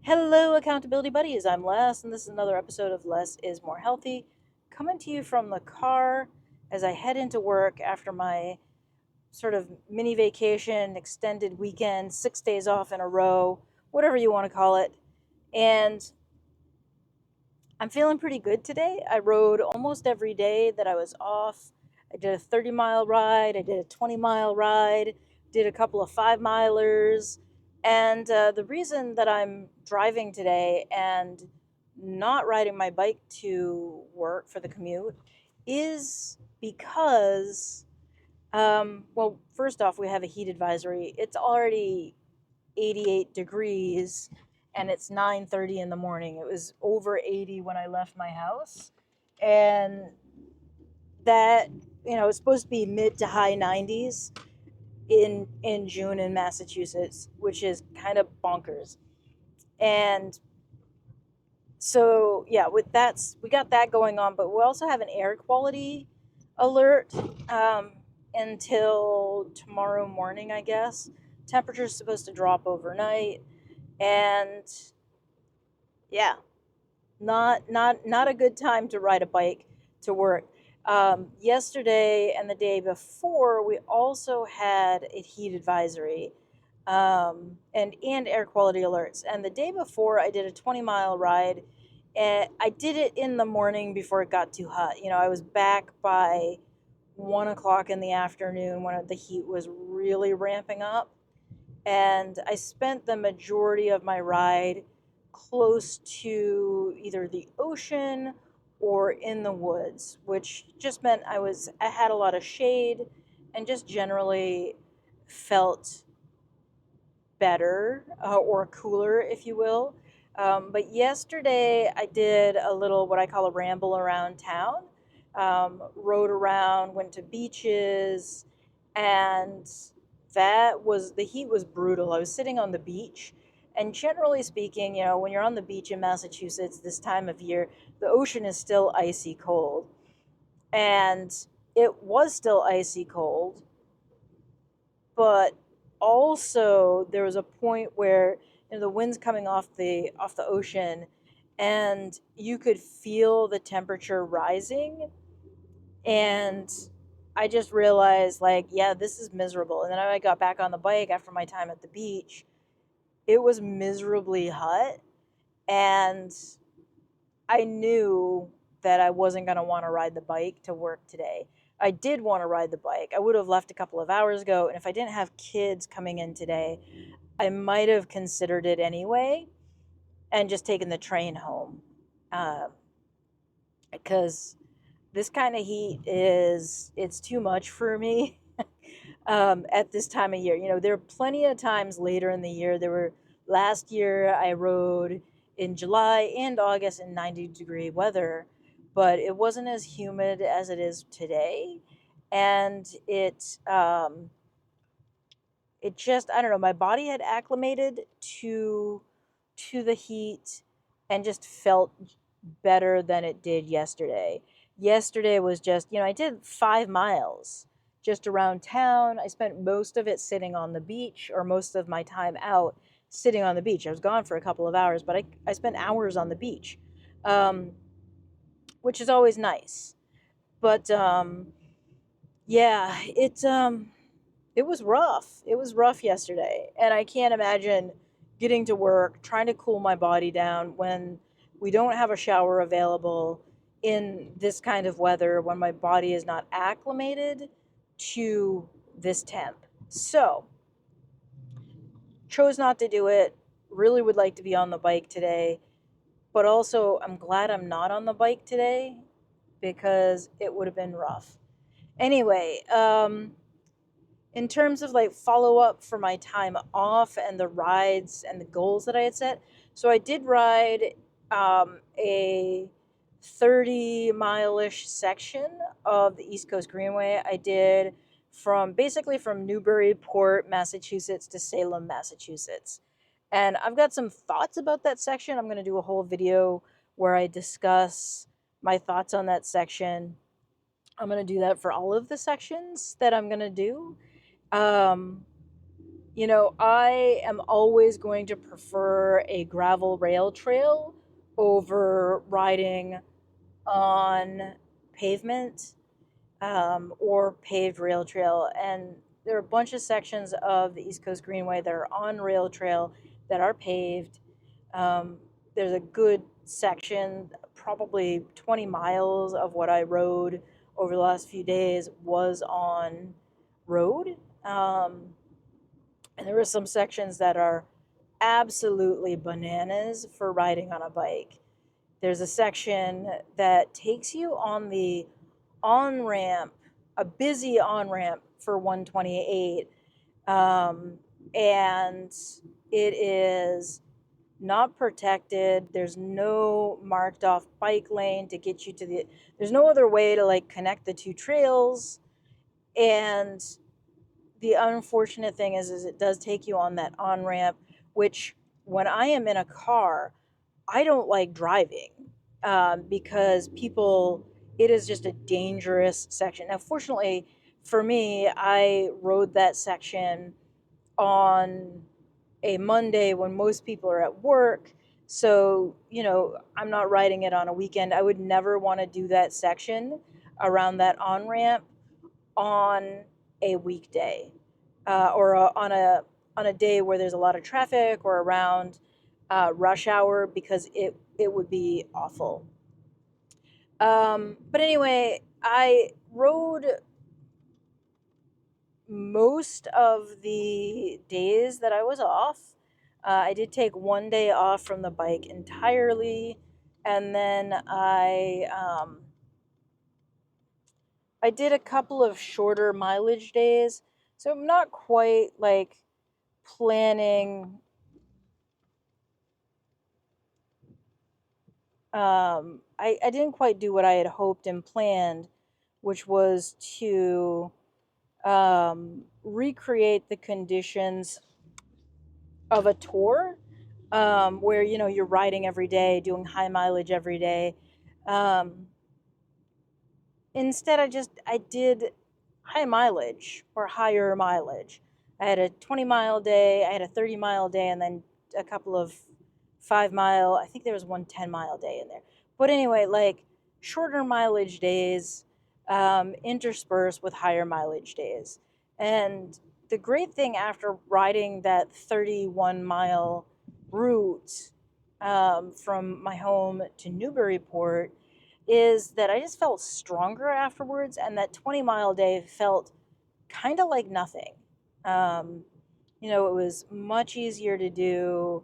Hello, accountability buddies. I'm Les, and this is another episode of Less is More Healthy, coming to you from the car as I head into work after my sort of mini vacation, extended weekend, 6 days off in a row, whatever you want to call it. And I'm feeling pretty good today. I rode almost every day that I was off. I did a 30-mile ride, I did a 20-mile ride, did a couple of 5 milers. And the reason that I'm driving today and not riding my bike to work for the commute is because, well, first off, we have a heat advisory. It's already 88 degrees and it's 9:30 in the morning. It was over 80 when I left my house. And that, it's supposed to be mid to high 90s in June in Massachusetts, which is kind of bonkers. And so, yeah, with that, we got that going on, but we also have an air quality alert until tomorrow morning, I guess. Temperature's supposed to drop overnight, and yeah, not a good time to ride a bike to work. Yesterday and the day before, we also had a heat advisory, and air quality alerts. And the day before, I did a 20-mile ride, and I did it in the morning before it got too hot. I was back by 1 o'clock in the afternoon when the heat was really ramping up, and I spent the majority of my ride close to either the ocean or in the woods, which just meant I had a lot of shade and just generally felt better, or cooler, if you will. But yesterday I did a little what I call a ramble around town. Rode around, went to beaches, and the heat was brutal. I was sitting on the beach, and generally speaking, when you're on the beach in Massachusetts this time of year, the ocean is still icy cold. And it was still icy cold, but also there was a point where the wind's coming off the ocean, and you could feel the temperature rising. And I just realized, like, yeah, this is miserable. And then I got back on the bike after my time at the beach. It was miserably hot, and I knew that I wasn't going to want to ride the bike to work today. I did want to ride the bike. I would have left a couple of hours ago, and if I didn't have kids coming in today, I might have considered it anyway and just taken the train home. Because this kind of heat it's too much for me. At this time of year. There are plenty of times later in the year. Last year I rode in July and August in 90-degree weather, but it wasn't as humid as it is today. And it just, I don't know, my body had acclimated to the heat and just felt better than it did yesterday. Yesterday was just, I did 5 miles just around town. I spent most of it sitting on the beach, or most of my time out sitting on the beach. I was gone for a couple of hours, but I spent hours on the beach, um, which is always nice. But yeah, it was rough. It was rough yesterday, and I can't imagine getting to work, trying to cool my body down when we don't have a shower available in this kind of weather, when my body is not acclimated to this temp. So, chose not to do it. Really would like to be on the bike today, but also I'm glad I'm not on the bike today because it would have been rough. Anyway, in terms of like follow up for my time off and the rides and the goals that I had set. So I did ride a 30-mile-ish section of the East Coast Greenway. I did basically from Newburyport, Massachusetts to Salem, Massachusetts. And I've got some thoughts about that section. I'm going to do a whole video where I discuss my thoughts on that section. I'm going to do that for all of the sections that I'm going to do. Um, I am always going to prefer a gravel rail trail over riding on pavement, or paved rail trail. And there are a bunch of sections of the East Coast Greenway that are on rail trail that are paved. Um, there's a good section, probably 20 miles of what I rode over the last few days was on road. And there are some sections that are absolutely bananas for riding on a bike. There's a section that takes you on the on ramp, a busy on ramp for 128, and it is not protected. There's no marked off bike lane to get you to the. There's no other way to like connect the two trails, and the unfortunate thing is it does take you on that on ramp, which when I am in a car, I don't like driving, because people, it is just a dangerous section. Now, fortunately for me, I rode that section on a Monday when most people are at work. So, I'm not riding it on a weekend. I would never want to do that section around that on ramp on a weekday, or on a day where there's a lot of traffic or around rush hour, because it would be awful. But anyway, I rode most of the days that I was off. I did take one day off from the bike entirely, and then I did a couple of shorter mileage days. So I'm not quite like planning. I didn't quite do what I had hoped and planned, which was to recreate the conditions of a tour, where you're riding every day, doing high mileage every day. Um, Instead, I did high mileage or higher mileage. I had a 20-mile day, I had a 30-mile day, and then a couple of 5-mile. I think there was one 10-mile day in there. But anyway, like shorter mileage days, interspersed with higher mileage days. And the great thing after riding that 31-mile route, from my home to Newburyport, is that I just felt stronger afterwards, and that 20-mile day felt kind of like nothing. Um, it was much easier to do.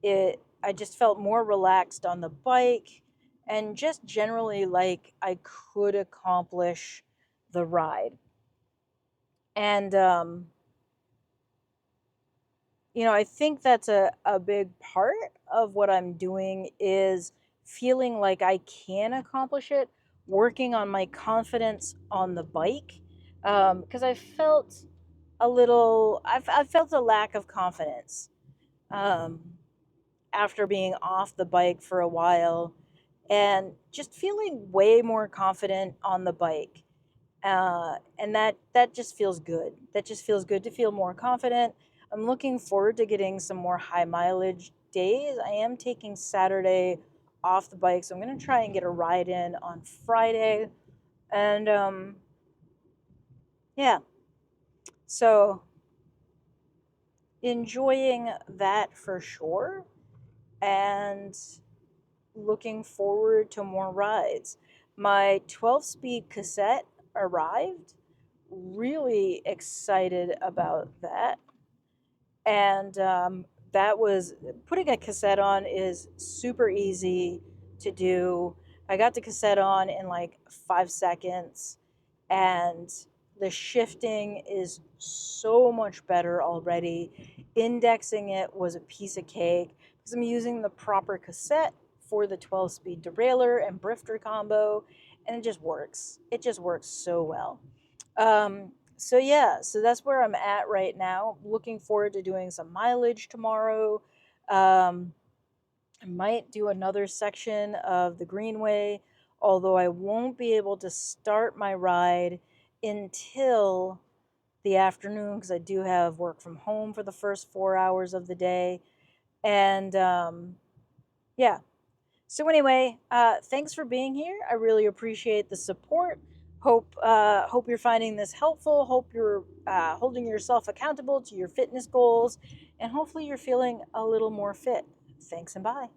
I just felt more relaxed on the bike, and just generally like I could accomplish the ride. And I think that's a big part of what I'm doing, is feeling like I can accomplish it, working on my confidence on the bike. Because I've felt a lack of confidence, um, after being off the bike for a while, and just feeling way more confident on the bike. And that just feels good. That just feels good to feel more confident. I'm looking forward to getting some more high mileage days. I am taking Saturday off the bike, so I'm going to try and get a ride in on Friday. And yeah, so enjoying that for sure, and looking forward to more rides. My 12-speed cassette arrived. Really excited about that. And that was putting a cassette on is super easy to do. I got the cassette on in like 5 seconds, and the shifting is so much better already. Indexing it was a piece of cake because I'm using the proper cassette for the 12-speed derailleur and brifter combo, and it just works. It just works so well. So yeah, so that's where I'm at right now. Looking forward to doing some mileage tomorrow. Um, I might do another section of the Greenway, although I won't be able to start my ride until the afternoon because I do have work from home for the first 4 hours of the day. And yeah. So anyway, thanks for being here. I really appreciate the support. Hope you're finding this helpful. Hope you're holding yourself accountable to your fitness goals, and hopefully you're feeling a little more fit. Thanks and bye.